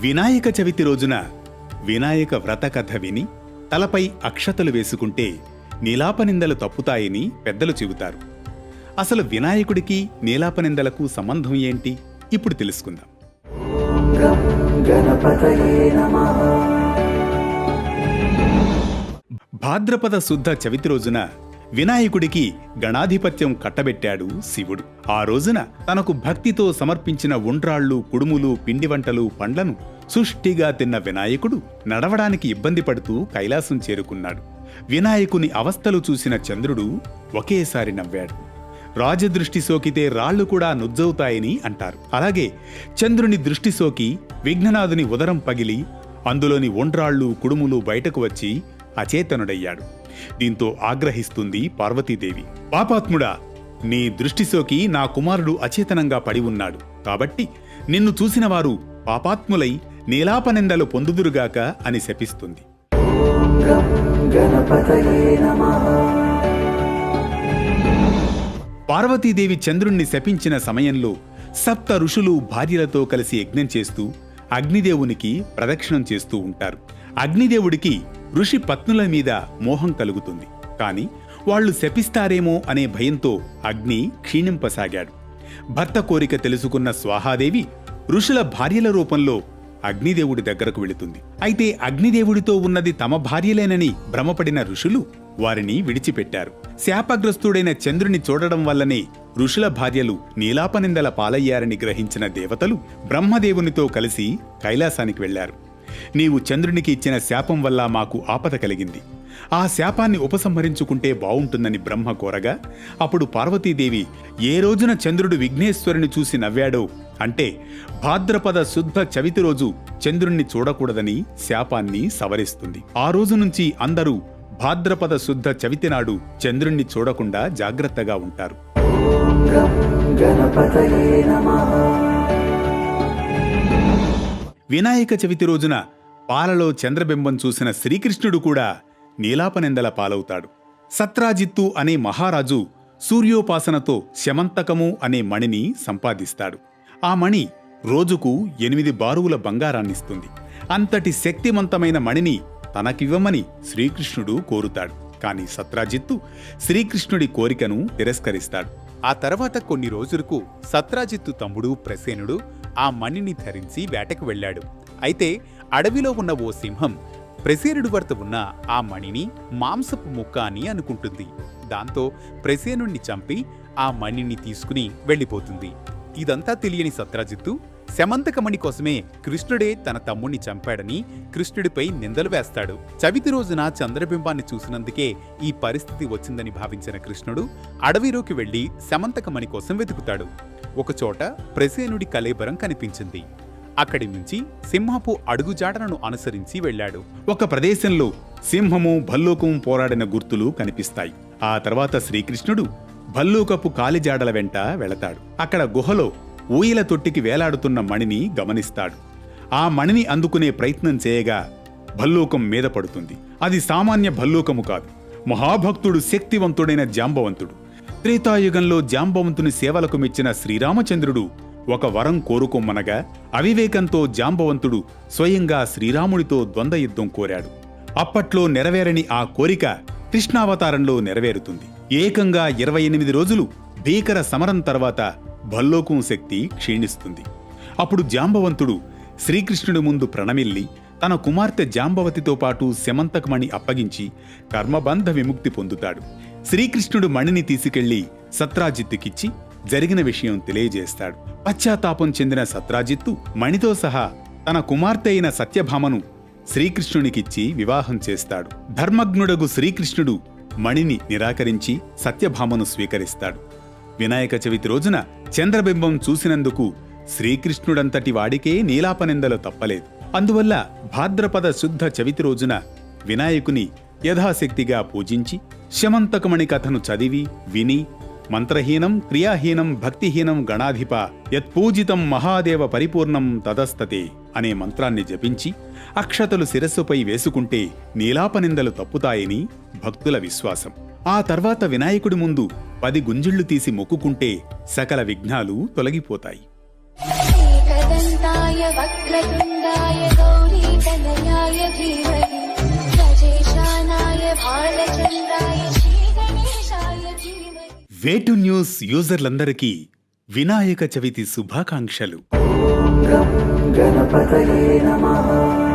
వినాయక చవితి రోజున వినాయక వ్రత కథ విని తలపై అక్షతలు వేసుకుంటే నీలాపనిందలు తప్పుతాయని పెద్దలు చెబుతారు. అసలు వినాయకుడికి నీలాపనిందలకు సంబంధం ఏంటి ఇప్పుడు తెలుసుకుందాం. భాద్రపద శుద్ధ చవితి రోజున వినాయకుడికి గణాధిపత్యం కట్టబెట్టాడు శివుడు. ఆ రోజున తనకు భక్తితో సమర్పించిన ఉండ్రాళ్ళు, కుడుములు, పిండి వంటలు, పండ్లను సుష్టిగా తిన్న వినాయకుడు నడవడానికి ఇబ్బంది పడుతూ కైలాసం చేరుకున్నాడు. వినాయకుని అవస్థలు చూసిన చంద్రుడు ఒకేసారి నవ్వాడు. రాజదృష్టి సోకితే రాళ్లు కూడా నుజ్జవుతాయని అంటారు. అలాగే చంద్రుని దృష్టి సోకి విఘ్ననాథుని ఉదరం పగిలి అందులోని ఉండ్రాళ్ళు, కుడుములు బయటకు వచ్చి అచేతనుడయ్యాడు. దీంతో ఆగ్రహిస్తుంది పార్వతీదేవి. పాపాత్ముడా, నీ దృష్టి సోకి నా కుమారుడు అచేతనంగా పడి ఉన్నాడు. కాబట్టి నిన్ను చూసిన వారు పాపాత్ములై నీలాపనిందలు పొందుదురుగాక అని శపిస్తుంది. పార్వతీదేవి చంద్రుణ్ణి శపించిన సమయంలో సప్త ఋషులు భార్యలతో కలిసి యజ్ఞం చేస్తూ అగ్నిదేవునికి ప్రదక్షిణం చేస్తూ ఉంటారు. అగ్నిదేవుడికి ఋషి పత్నుల మీద మోహం కలుగుతుంది. కాని వాళ్లు శపిస్తారేమో అనే భయంతో అగ్ని క్షీణింపసాగాడు. భర్త కోరిక తెలుసుకున్న స్వాహాదేవి ఋషుల భార్యల రూపంలో అగ్నిదేవుడి దగ్గరకు వెళుతుంది. అయితే అగ్నిదేవుడితో ఉన్నది తమ భార్యలేనని భ్రమపడిన ఋషులు వారిని విడిచిపెట్టారు. శాపగ్రస్తుడైన చంద్రుని చూడడం వల్లనే ఋషుల భార్యలు నీలాపనిందల పాలయ్యారని గ్రహించిన దేవతలు బ్రహ్మదేవునితో కలిసి కైలాసానికి వెళ్లారు. నీవు చంద్రునికి ఇచ్చిన శాపం వల్ల మాకు ఆపద కలిగింది. ఆ శాపాన్ని ఉపసంహరించుకుంటే బావుంటుందని బ్రహ్మ కోరగా అప్పుడు పార్వతీదేవి ఏ రోజున చంద్రుడు విఘ్నేశ్వరుని చూసి నవ్వాడో, అంటే భాద్రపద శుద్ధ చవితి రోజు చంద్రుణ్ణి చూడకూడదని శాపాన్ని సవరిస్తుంది. ఆ రోజు నుంచి అందరూ భాద్రపద శుద్ధ చవితి నాడు చంద్రుణ్ణి చూడకుండా జాగ్రత్తగా ఉంటారు. వినాయక చవితి రోజున పాలలో చంద్రబింబం చూసిన శ్రీకృష్ణుడు కూడా నీలాపనిందల పాలవుతాడు. సత్రాజిత్తు అనే మహారాజు సూర్యోపాసనతో శమంతకము అనే మణిని సంపాదిస్తాడు. ఆ మణి రోజుకు 8 బారువుల బంగారాన్నిస్తుంది. అంతటి శక్తివంతమైన మణిని తనకివ్వమని శ్రీకృష్ణుడు కోరుతాడు. కాని సత్రాజిత్తు శ్రీకృష్ణుడి కోరికను తిరస్కరిస్తాడు. ఆ తర్వాత కొన్ని రోజులకు సత్రాజిత్తు తమ్ముడు ప్రసేనుడు ఆ మణిని ధరించి వేటకు వెళ్లాడు. అయితే అడవిలో ఉన్న ఓ సింహం ప్రసేనుడి వద్ద ఉన్న ఆ మణిని మాంసపు ముక్క అని అనుకుంటుంది. దాంతో ప్రసేనుణ్ణి చంపి ఆ మణిని తీసుకుని వెళ్లిపోతుంది. ఇదంతా తెలియని సత్రాజిత్తు శమంతకమణి కోసమే కృష్ణుడే తన తమ్ముణ్ణి చంపాడని కృష్ణుడిపై నిందలు వేస్తాడు. చవితి రోజున చంద్రబింబాన్ని చూసినందుకే ఈ పరిస్థితి వచ్చిందని భావించిన కృష్ణుడు అడవిలోకి వెళ్లి శమంతకమణి కోసం వెతుకుతాడు. ఒకచోట ప్రసేనుడి కళేబరం కనిపించింది. అక్కడి నుంచి సింహపు అడుగుజాడలను అనుసరించి వెళ్లాడు. ఒక ప్రదేశంలో సింహము, భల్లూకము పోరాడిన గుర్తులు కనిపిస్తాయి. ఆ తర్వాత శ్రీకృష్ణుడు భల్లూకపు కాలిజాడల వెంట వెళతాడు. అక్కడ గుహలో ఊయల తొట్టికి వేలాడుతున్న మణిని గమనిస్తాడు. ఆ మణిని అందుకునే ప్రయత్నం చేయగా భల్లూకం మీద పడుతుంది. అది సామాన్య భల్లూకము కాదు, మహాభక్తుడు, శక్తివంతుడైన జాంబవంతుడు. త్రేతాయుగంలో జాంబవంతుని సేవలకు మెచ్చిన శ్రీరామచంద్రుడు ఒక వరం కోరుకొమ్మనగా అవివేకంతో జాంబవంతుడు స్వయంగా శ్రీరాముడితో ద్వంద్వ యుద్ధం కోరాడు. అప్పట్లో నెరవేరని ఆ కోరిక కృష్ణావతారంలో నెరవేరుతుంది. ఏకంగా 28 రోజులు భీకర సమరం తర్వాత భల్లూకం శక్తి క్షీణిస్తుంది. అప్పుడు జాంబవంతుడు శ్రీకృష్ణుడి ముందు ప్రణమిల్లి తన కుమార్తె జాంబవతితో పాటు శమంతకమణి అప్పగించి కర్మబంధ విముక్తి పొందుతాడు. శ్రీకృష్ణుడు మణిని తీసుకెళ్లి సత్రాజిత్తుకిచ్చి జరిగిన విషయం తెలియజేస్తాడు. పశ్చాత్తాపం చెందిన సత్రాజిత్తు మణితో సహా తన కుమార్తె అయిన సత్యభామను శ్రీకృష్ణునికిచ్చి వివాహం చేస్తాడు. ధర్మజ్ఞుడగు శ్రీకృష్ణుడు మణిని నిరాకరించి సత్యభామను స్వీకరిస్తాడు. వినాయక చవితి రోజున చంద్రబింబం చూసినందుకు శ్రీకృష్ణుడంతటి వాడికే నీలాపనిందలు తప్పలేదు. అందువల్ల భాద్రపద శుద్ధ చవితి రోజున వినాయకుని యథాశక్తిగా పూజించి శమంతకమణి కథను చదివి విని మంత్రహీనం క్రియాహీనం భక్తిహీనం గణాధిప యత్పూజితం మహాదేవ పరిపూర్ణం తదస్తతే అనే మంత్రాన్ని జపించి అక్షతలు శిరస్సుపై వేసుకుంటే నీలాపనిందలు తప్పుతాయని భక్తుల విశ్వాసం. ఆ తర్వాత వినాయకుడి ముందు 10 గుంజిళ్లు తీసి మొక్కుకుంటే సకల విఘ్నాలు తొలగిపోతాయి. ఏకదంతాయ వక్రతుండాయ धीमहि गजेशानाय भालचन्द्राय श्रीगणेशाय धीमहि। వేటు న్యూస్ యూజర్లందరికీ వినాయక చవితి శుభాకాంక్షలు. గణపతయే నమః.